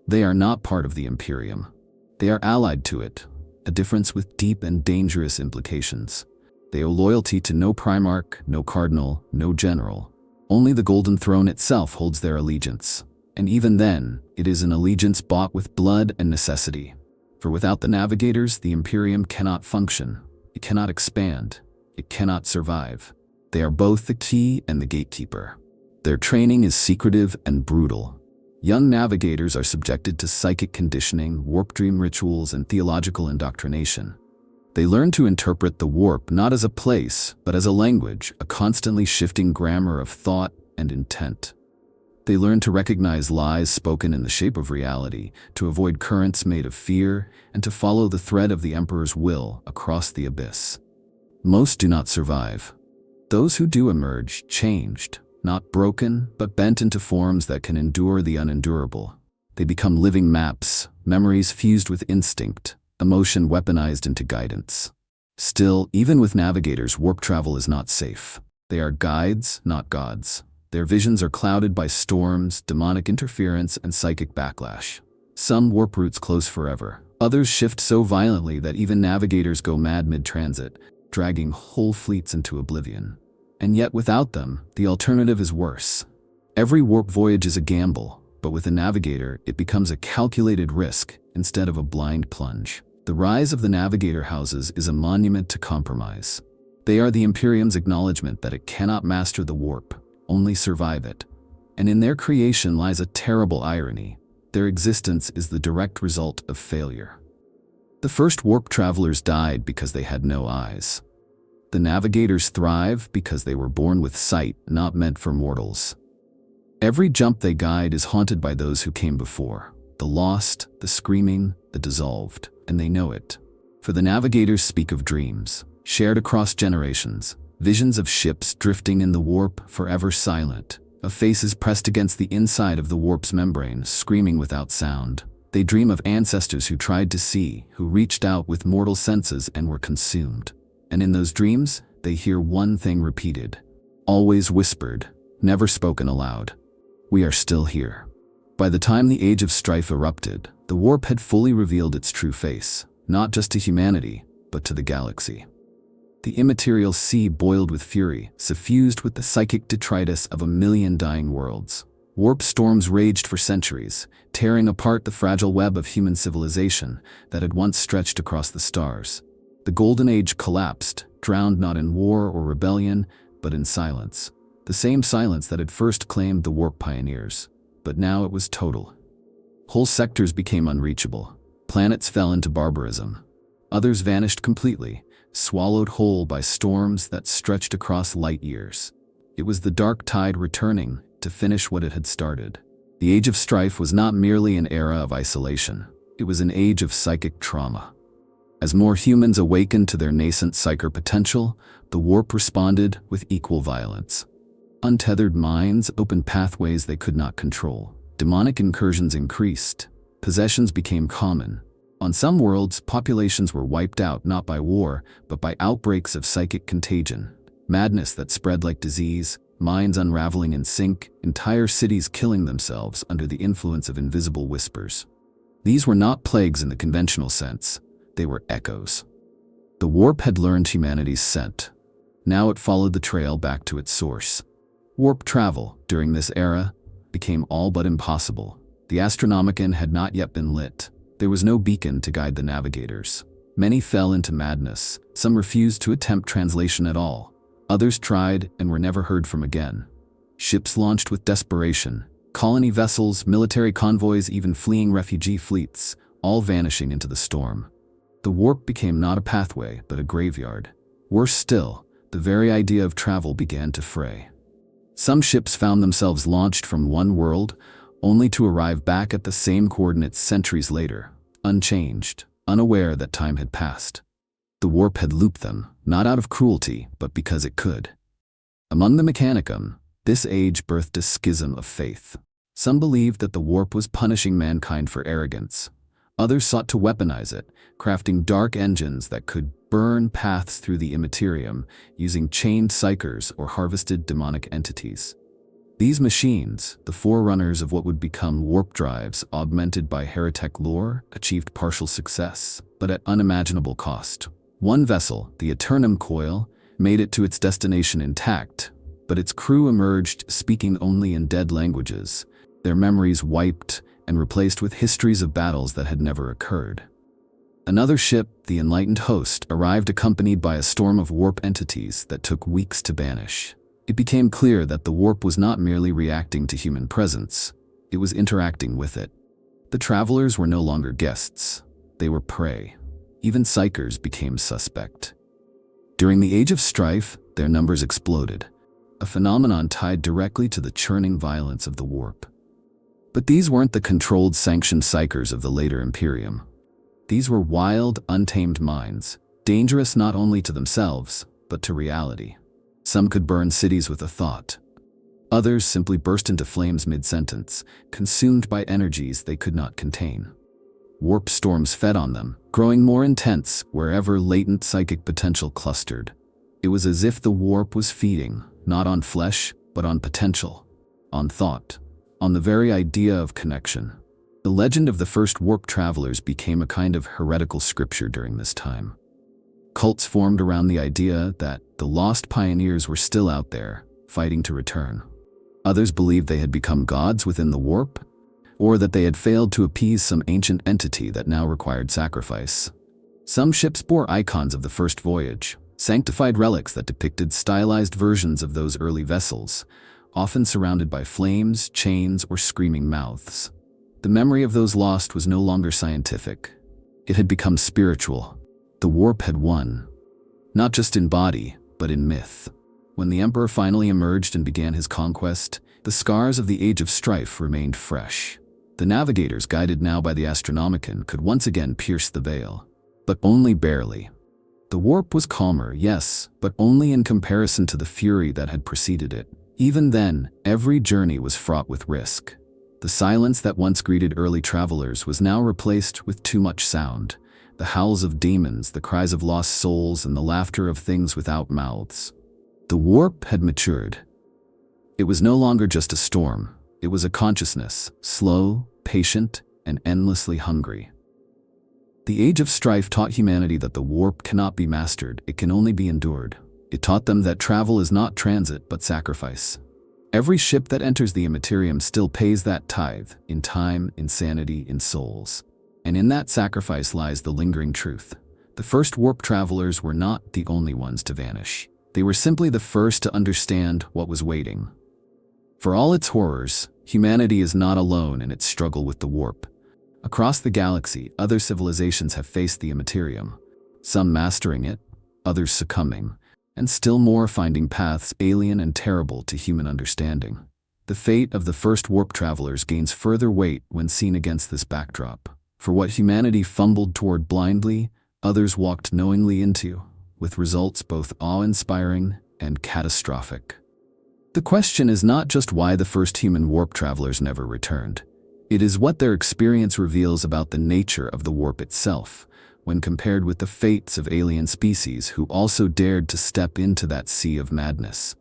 They are not part of the Imperium. They are allied to it, a difference with deep and dangerous implications. They owe loyalty to no Primarch, no Cardinal, no General. Only the Golden Throne itself holds their allegiance. And even then, it is an allegiance bought with blood and necessity. For without the navigators, the Imperium cannot function. It cannot expand. it cannot survive. They are both the key and the gatekeeper. Their training is secretive and brutal. Young navigators are subjected to psychic conditioning, warp dream rituals, and theological indoctrination. They learn to interpret the warp not as a place, but as a language, a constantly shifting grammar of thought and intent. They learn to recognize lies spoken in the shape of reality, to avoid currents made of fear, and to follow the thread of the Emperor's will across the abyss. Most do not survive. Those who do emerge changed, not broken, but bent into forms that can endure the unendurable. They become living maps, memories fused with instinct, emotion weaponized into guidance. Still, even with navigators, warp travel is not safe. They are guides, not gods. Their visions are clouded by storms, demonic interference, and psychic backlash. Some warp routes close forever. Others shift so violently that even navigators go mad mid-transit, dragging whole fleets into oblivion. And yet without them, the alternative is worse. Every warp voyage is a gamble, but with a navigator, it becomes a calculated risk instead of a blind plunge. The rise of the navigator houses is a monument to compromise. They are the Imperium's acknowledgement that it cannot master the warp, only survive it. And in their creation lies a terrible irony. Their existence is the direct result of failure. The first warp travelers died because they had no eyes. The navigators thrive because they were born with sight, not meant for mortals. Every jump they guide is haunted by those who came before. The lost, the screaming, the dissolved, and they know it. For the navigators speak of dreams, shared across generations, visions of ships drifting in the warp, forever silent, of faces pressed against the inside of the warp's membrane, screaming without sound. They dream of ancestors who tried to see, who reached out with mortal senses and were consumed. And in those dreams, they hear one thing repeated, always whispered, never spoken aloud. We are still here. By the time the Age of Strife erupted, the warp had fully revealed its true face, not just to humanity, but to the galaxy. The immaterial sea boiled with fury, suffused with the psychic detritus of 1,000,000 dying worlds. Warp storms raged for centuries, tearing apart the fragile web of human civilization that had once stretched across the stars. The Golden Age collapsed, drowned not in war or rebellion, but in silence. The same silence that had first claimed the warp pioneers. But now it was total. Whole sectors became unreachable. Planets fell into barbarism. Others vanished completely, swallowed whole by storms that stretched across light years. It was the dark tide returning to finish what it had started. The Age of Strife was not merely an era of isolation. It was an age of psychic trauma. As more humans awakened to their nascent psychic potential, the warp responded with equal violence. Untethered minds opened pathways they could not control. Demonic incursions increased. Possessions became common. On some worlds, populations were wiped out not by war, but by outbreaks of psychic contagion. Madness that spread like disease, minds unraveling in sync, entire cities killing themselves under the influence of invisible whispers. These were not plagues in the conventional sense. They were echoes. The warp had learned humanity's scent. Now it followed the trail back to its source. Warp travel, during this era, became all but impossible. The Astronomicon had not yet been lit. There was no beacon to guide the navigators. Many fell into madness. Some refused to attempt translation at all. Others tried and were never heard from again. Ships launched with desperation. Colony vessels, military convoys, even fleeing refugee fleets, all vanishing into the storm. The warp became not a pathway, but a graveyard. Worse still, the very idea of travel began to fray. Some ships found themselves launched from one world, only to arrive back at the same coordinates centuries later, unchanged, unaware that time had passed. The warp had looped them, not out of cruelty, but because it could. Among the Mechanicum, this age birthed a schism of faith. Some believed that the warp was punishing mankind for arrogance. Others sought to weaponize it, crafting dark engines that could burn paths through the immaterium, using chained psychers or harvested demonic entities. These machines, the forerunners of what would become warp drives augmented by heretic lore, achieved partial success, but at unimaginable cost. One vessel, the Eternum Coil, made it to its destination intact, but its crew emerged speaking only in dead languages, their memories wiped and replaced with histories of battles that had never occurred. Another ship, the Enlightened Host, arrived accompanied by a storm of warp entities that took weeks to banish. It became clear that the warp was not merely reacting to human presence, it was interacting with it. The travelers were no longer guests, they were prey. Even psychers became suspect. During the Age of Strife, their numbers exploded, a phenomenon tied directly to the churning violence of the warp. But these weren't the controlled, sanctioned psychers of the later Imperium. These were wild, untamed minds, dangerous not only to themselves, but to reality. Some could burn cities with a thought. Others simply burst into flames mid-sentence, consumed by energies they could not contain. Warp storms fed on them, growing more intense wherever latent psychic potential clustered. It was as if the warp was feeding, not on flesh, but on potential, on thought, on the very idea of connection. The legend of the first warp travelers became a kind of heretical scripture during this time. Cults formed around the idea that the lost pioneers were still out there, fighting to return. Others believed they had become gods within the warp, or that they had failed to appease some ancient entity that now required sacrifice. Some ships bore icons of the first voyage, sanctified relics that depicted stylized versions of those early vessels, often surrounded by flames, chains, or screaming mouths. The memory of those lost was no longer scientific. It had become spiritual. The warp had won, not just in body, but in myth. When the Emperor finally emerged and began his conquest, the scars of the Age of Strife remained fresh. The navigators, guided now by the Astronomicon, could once again pierce the veil, but only barely. The warp was calmer, yes, but only in comparison to the fury that had preceded it. Even then, every journey was fraught with risk. The silence that once greeted early travelers was now replaced with too much sound. The howls of demons, the cries of lost souls, and the laughter of things without mouths. The warp had matured. It was no longer just a storm. It was a consciousness, slow, patient, and endlessly hungry. The Age of Strife taught humanity that the warp cannot be mastered, it can only be endured. It taught them that travel is not transit, but sacrifice. Every ship that enters the Immaterium still pays that tithe, in time, in sanity, in souls. And in that sacrifice lies the lingering truth. The first warp travelers were not the only ones to vanish. They were simply the first to understand what was waiting. For all its horrors, humanity is not alone in its struggle with the warp. Across the galaxy, other civilizations have faced the Immaterium, some mastering it, others succumbing, and still more finding paths alien and terrible to human understanding. The fate of the first warp travelers gains further weight when seen against this backdrop. For what humanity fumbled toward blindly, others walked knowingly into, with results both awe-inspiring and catastrophic. The question is not just why the first human warp travelers never returned. It is what their experience reveals about the nature of the warp itself, when compared with the fates of alien species who also dared to step into that sea of madness.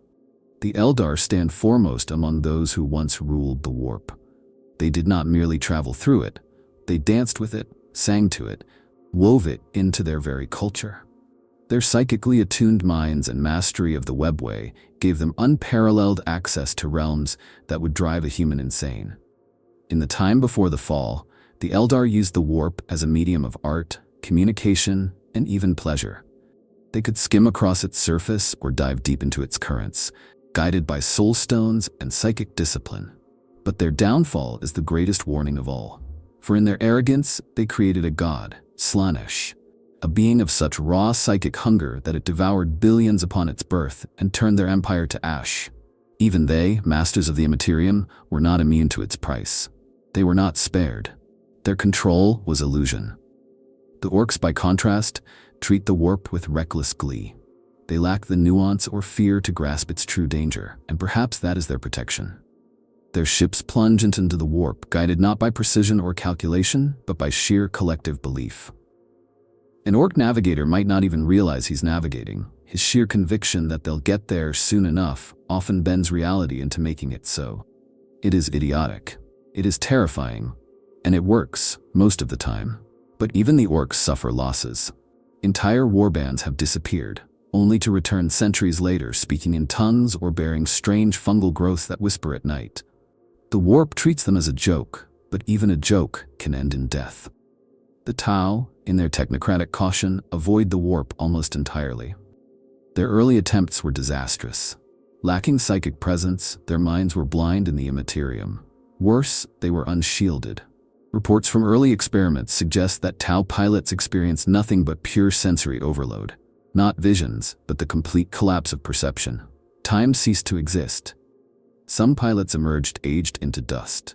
The Eldar stand foremost among those who once ruled the warp. They did not merely travel through it, they danced with it, sang to it, wove it into their very culture. Their psychically attuned minds and mastery of the webway gave them unparalleled access to realms that would drive a human insane. In the time before the fall, the Eldar used the warp as a medium of art, communication, and even pleasure. They could skim across its surface or dive deep into its currents, guided by soul stones and psychic discipline. But their downfall is the greatest warning of all. For in their arrogance, they created a god, Slaanesh, a being of such raw psychic hunger that it devoured billions upon its birth and turned their empire to ash. Even they, masters of the Immaterium, were not immune to its price. They were not spared. Their control was illusion. The orcs, by contrast, treat the warp with reckless glee. They lack the nuance or fear to grasp its true danger, and perhaps that is their protection. Their ships plunge into the warp, guided not by precision or calculation, but by sheer collective belief. An orc navigator might not even realize he's navigating. His sheer conviction that they'll get there soon enough often bends reality into making it so. It is idiotic. It is terrifying. And it works, most of the time. But even the orcs suffer losses. Entire warbands have disappeared, only to return centuries later speaking in tongues or bearing strange fungal growths that whisper at night. The warp treats them as a joke, but even a joke can end in death. The Tau, in their technocratic caution, avoid the warp almost entirely. Their early attempts were disastrous. Lacking psychic presence, their minds were blind in the immaterium. Worse, they were unshielded. Reports from early experiments suggest that Tau pilots experienced nothing but pure sensory overload. Not visions, but the complete collapse of perception. Time ceased to exist. Some pilots emerged aged into dust.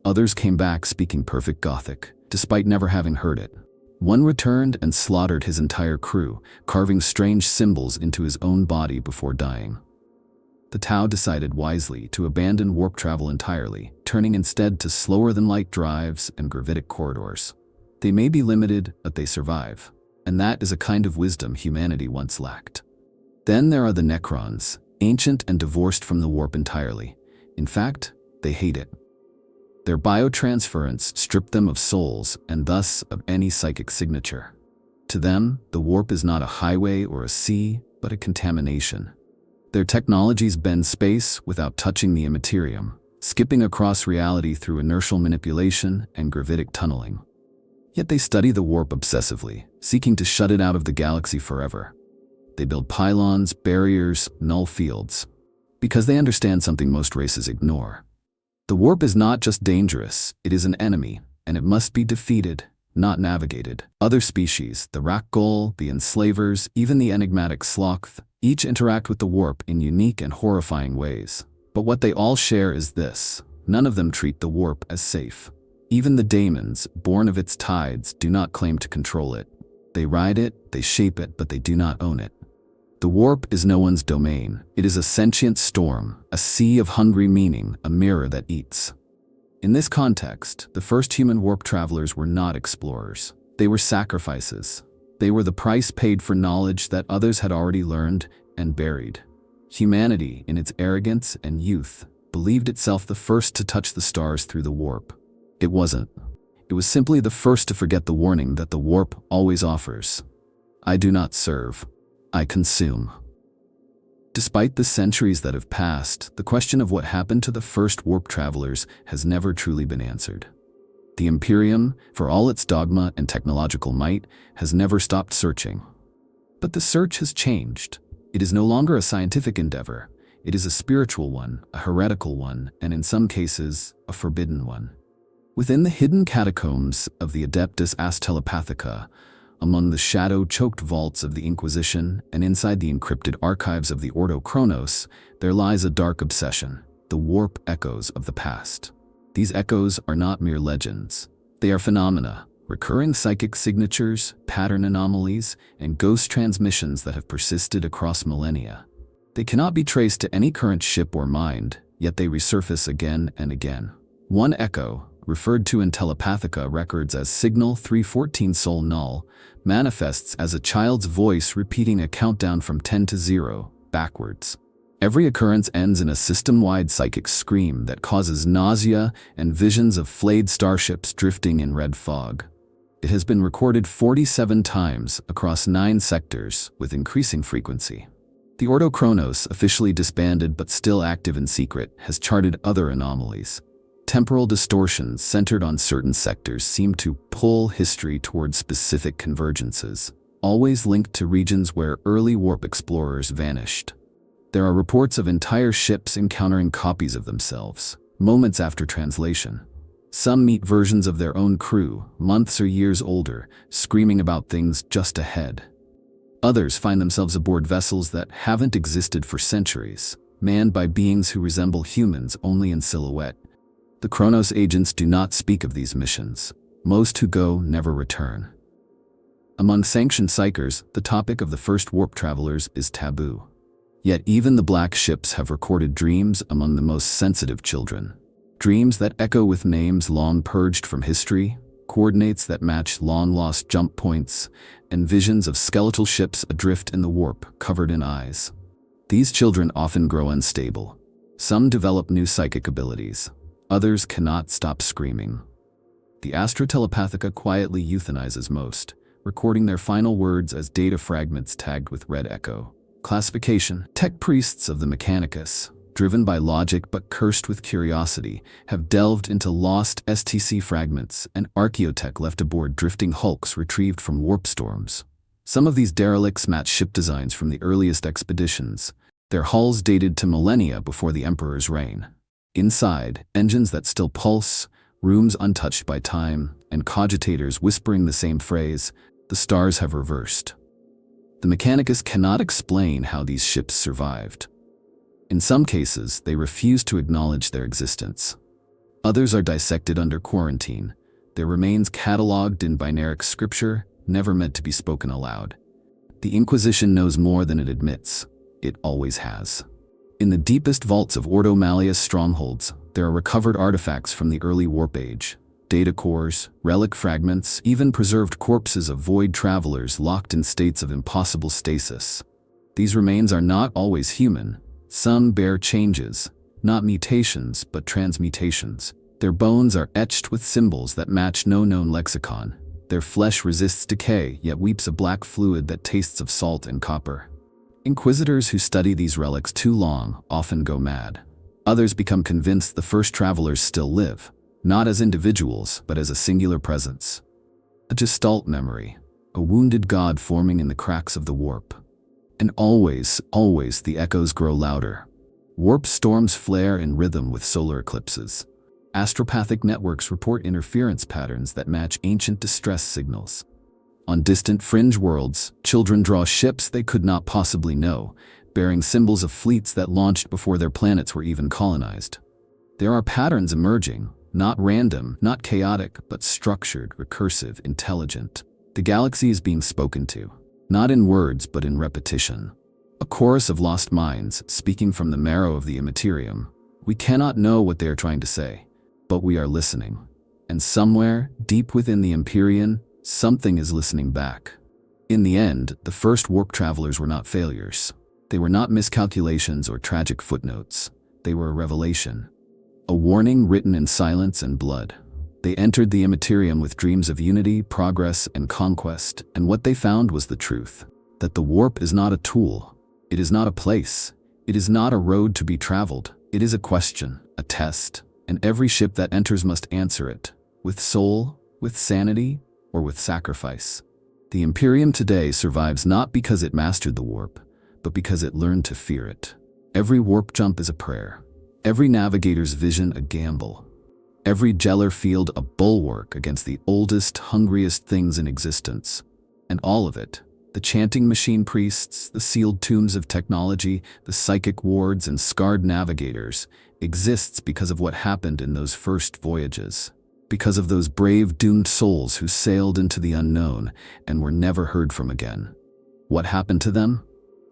Others came back speaking perfect Gothic, despite never having heard it. One returned and slaughtered his entire crew, carving strange symbols into his own body before dying. The Tau decided wisely to abandon warp travel entirely, turning instead to slower-than-light drives and gravitic corridors. They may be limited, but they survive, and that is a kind of wisdom humanity once lacked. Then there are the Necrons, ancient and divorced from the warp entirely. In fact, they hate it. Their biotransference stripped them of souls and thus of any psychic signature. To them, the warp is not a highway or a sea, but a contamination. Their technologies bend space without touching the immaterium, skipping across reality through inertial manipulation and gravitic tunneling. Yet they study the warp obsessively, seeking to shut it out of the galaxy forever. They build pylons, barriers, null fields, because they understand something most races ignore. The warp is not just dangerous, it is an enemy, and it must be defeated, not navigated. Other species, the Rakghoul, the Enslavers, even the enigmatic Sloth, each interact with the warp in unique and horrifying ways. But what they all share is this: none of them treat the warp as safe. Even the daemons, born of its tides, do not claim to control it. They ride it, they shape it, but they do not own it. The warp is no one's domain. It is a sentient storm, a sea of hungry meaning, a mirror that eats. In this context, the first human warp travelers were not explorers. They were sacrifices. They were the price paid for knowledge that others had already learned and buried. Humanity, in its arrogance and youth, believed itself the first to touch the stars through the warp. It wasn't. It was simply the first to forget the warning that the warp always offers. I do not serve. I consume. Despite the centuries that have passed, the question of what happened to the first warp travelers has never truly been answered. The Imperium, for all its dogma and technological might, has never stopped searching. But the search has changed. It is no longer a scientific endeavor. It is a spiritual one, a heretical one, and in some cases, a forbidden one. Within the hidden catacombs of the Adeptus Ast Telepathica, among the shadow-choked vaults of the Inquisition, and inside the encrypted archives of the Ordo Chronos, there lies a dark obsession, the warp echoes of the past. These echoes are not mere legends. They are phenomena, recurring psychic signatures, pattern anomalies, and ghost transmissions that have persisted across millennia. They cannot be traced to any current ship or mind, yet they resurface again and again. One echo, referred to in Telepathica records as Signal 314 Sol Null, manifests as a child's voice repeating a countdown from 10 to 0, backwards. Every occurrence ends in a system-wide psychic scream that causes nausea and visions of flayed starships drifting in red fog. It has been recorded 47 times across 9 sectors with increasing frequency. The Ordo Chronos, officially disbanded but still active in secret, has charted other anomalies. Temporal distortions centered on certain sectors seem to pull history towards specific convergences, always linked to regions where early warp explorers vanished. There are reports of entire ships encountering copies of themselves, moments after translation. Some meet versions of their own crew, months or years older, screaming about things just ahead. Others find themselves aboard vessels that haven't existed for centuries, manned by beings who resemble humans only in silhouette. The Chronos agents do not speak of these missions. Most who go never return. Among sanctioned psychers, the topic of the first warp travelers is taboo. Yet even the black ships have recorded dreams among the most sensitive children. Dreams that echo with names long purged from history, coordinates that match long-lost jump points, and visions of skeletal ships adrift in the warp, covered in eyes. These children often grow unstable. Some develop new psychic abilities. Others cannot stop screaming. The Astra Telepathica quietly euthanizes most, recording their final words as data fragments tagged with red echo. Classification: Tech priests of the Mechanicus. driven by logic but cursed with curiosity, have delved into lost STC fragments and archaeotech left aboard drifting hulks retrieved from warp storms. Some of these derelicts match ship designs from the earliest expeditions, their hulls dated to millennia before the Emperor's reign. Inside, engines that still pulse, rooms untouched by time, and cogitators whispering the same phrase, "The stars have reversed." The Mechanicus cannot explain how these ships survived. In some cases, they refuse to acknowledge their existence. Others are dissected under quarantine, their remains catalogued in binaric scripture, never meant to be spoken aloud. The Inquisition knows more than it admits. It always has. In the deepest vaults of Ordo Malleus strongholds, there are recovered artifacts from the early warp age, data cores, relic fragments, even preserved corpses of void travelers locked in states of impossible stasis. These remains are not always human. Some bear changes, not mutations, but transmutations. Their bones are etched with symbols that match no known lexicon. Their flesh resists decay, yet weeps a black fluid that tastes of salt and copper. Inquisitors who study these relics too long often go mad. Others become convinced the first travelers still live, not as individuals, but as a singular presence. A gestalt memory, a wounded god forming in the cracks of the warp. And always, always the echoes grow louder. Warp storms flare in rhythm with solar eclipses. Astropathic networks report interference patterns that match ancient distress signals. On distant fringe worlds, children draw ships they could not possibly know, bearing symbols of fleets that launched before their planets were even colonized. There are patterns emerging, not random, not chaotic, but structured, recursive, intelligent. The galaxy is being spoken to. Not in words, but in repetition. A chorus of lost minds speaking from the marrow of the immaterium. We cannot know what they are trying to say, but we are listening. And somewhere, deep within the Empyrean, something is listening back. In the end, the first warp travelers were not failures. They were not miscalculations or tragic footnotes. They were a revelation. A warning written in silence and blood. They entered the immaterium with dreams of unity, progress, and conquest, and what they found was the truth. That the warp is not a tool. It is not a place. It is not a road to be traveled. It is a question, a test, and every ship that enters must answer it. With soul, with sanity, or with sacrifice. The Imperium today survives not because it mastered the warp, but because it learned to fear it. Every warp jump is a prayer. Every navigator's vision a gamble. Every Jeller field a bulwark against the oldest, hungriest things in existence. And all of it, the chanting machine priests, the sealed tombs of technology, the psychic wards and scarred navigators, exists because of what happened in those first voyages. Because of those brave, doomed souls who sailed into the unknown and were never heard from again. What happened to them?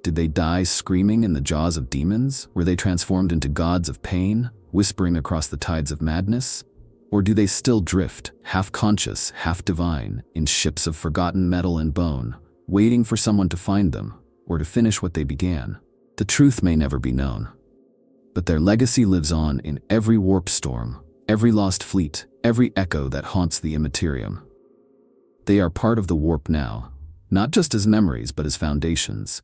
Did they die screaming in the jaws of demons? Were they transformed into gods of pain, whispering across the tides of madness? Or do they still drift, half-conscious, half-divine, in ships of forgotten metal and bone, waiting for someone to find them, or to finish what they began? The truth may never be known. But their legacy lives on in every warp storm, every lost fleet, every echo that haunts the immaterium. They are part of the warp now, not just as memories but as foundations.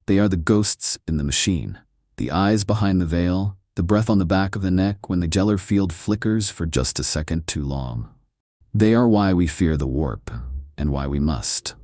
They are the ghosts in the machine, the eyes behind the veil, the breath on the back of the neck when the Jeller field flickers for just a second too long. They are why we fear the warp, and why we must.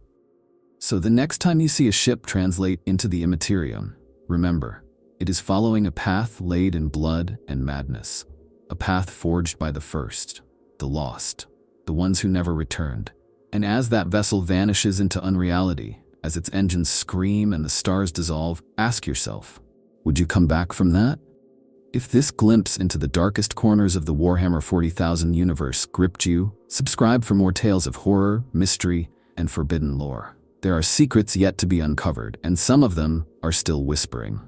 So the next time you see a ship translate into the immaterium, remember, it is following a path laid in blood and madness, a path forged by the first, the lost, the ones who never returned. And as that vessel vanishes into unreality, as its engines scream and the stars dissolve, ask yourself, would you come back from that? If this glimpse into the darkest corners of the Warhammer 40,000 universe gripped you, subscribe for more tales of horror, mystery, and forbidden lore. There are secrets yet to be uncovered, and some of them are still whispering.